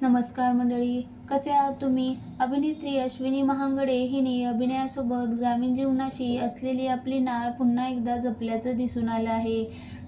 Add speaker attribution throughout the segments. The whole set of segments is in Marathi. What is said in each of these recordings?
Speaker 1: नमस्कार मंडळी, कसे आहात तुम्ही? अभिनेत्री अश्विनी महांगडे हिने अभिनयासोबत ग्रामीण जीवनाशी असलेली आपली नाळ पुन्हा एकदा जपल्याचं दिसून आलं आहे.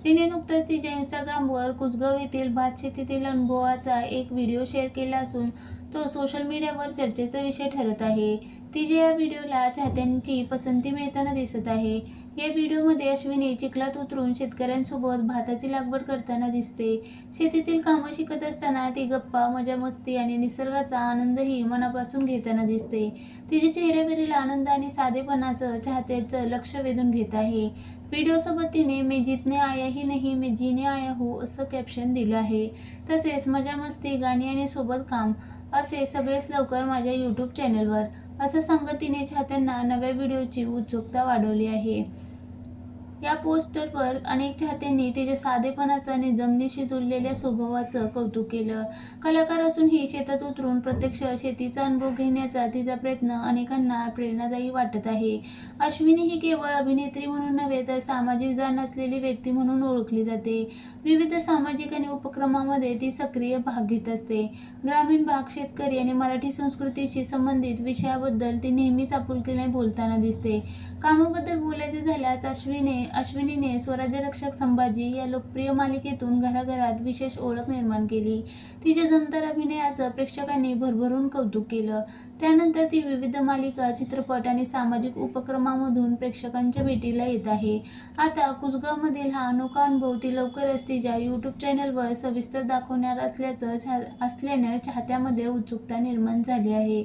Speaker 1: तिने नुकतंच तिच्या इंस्टाग्रामवर कुसगाव येथील भातशेतीतील अनुभवाचा एक व्हिडिओ शेअर केला असून तो सोशल मीडियावर चर्चेचा विषय ठरत आहे. तिच्या या व्हिडिओला चाहत्यांची पसंती मिळताना दिसत आहे. या व्हिडिओमध्ये अश्विनी चिखलात उतरून शेतकऱ्यांसोबत भाताची लागवड करताना दिसते. शेतीतील कामं शिकत असताना ती गप्पा, मजा मस्ती आणि निसर्गाचा आनंदही मनापासून घेताना दिसते. तिच्या चेहऱ्यावरील आनंद आणि साधेपणाचं चाहत्यांचं लक्ष वेधून घेत आहे. व्हिडिओसोबत तिने "मैं जितने आया ही नहीं मैं जीने आया हूँ" असं कॅप्शन दिलं आहे. तसेच मजा मस्ती, गाणी आणि सोबत काम असे सगळेच लवकर माझ्या यूट्यूब चॅनलवर असं सांगत तिने चाहत्यांना नव्या व्हिडिओची उत्सुकता वाढवली आहे. या पोस्टरवर अनेक चाहत्यांनी तिच्या साधेपणाचं आणि जमिनीशी जुळलेल्या स्वभावाचं कौतुक केलं. कलाकार असूनही शेतात उतरून प्रत्यक्ष शेतीचा अनुभव घेण्याचा तिचा प्रयत्न अनेकांना प्रेरणादायी वाटत आहे. अश्विनी ही केवळ अभिनेत्री म्हणून नव्हे तर सामाजिक जाण असलेली व्यक्ती म्हणून ओळखली जाते. विविध सामाजिक आणि उपक्रमांमध्ये ती सक्रिय भाग घेत असते. ग्रामीण भाग, शेतकरी आणि मराठी संस्कृतीशी संबंधित विषयाबद्दल ती नेहमीच आपुलकीने बोलताना दिसते. कामाबद्दल बोलायचे झाल्यास अश्विनीने स्वराज्य रक्षक संभाजी या लोकप्रिय मालिकेतून घराघरात विशेष ओळख निर्माण केली. तिच्या दमदार अभिनयाचं प्रेक्षकांनी भरभरून कौतुक केलं. त्यानंतर ती विविध मालिका, चित्रपट आणि सामाजिक उपक्रमांमधून प्रेक्षकांच्या भेटीला येत आहे. आता कुसगावमधील हा अनोखा अनुभव ती लवकरच तिच्या यूट्यूब चॅनलवर सविस्तर दाखवणार असल्यानं चाहत्यांमध्ये उत्सुकता निर्माण झाली आहे.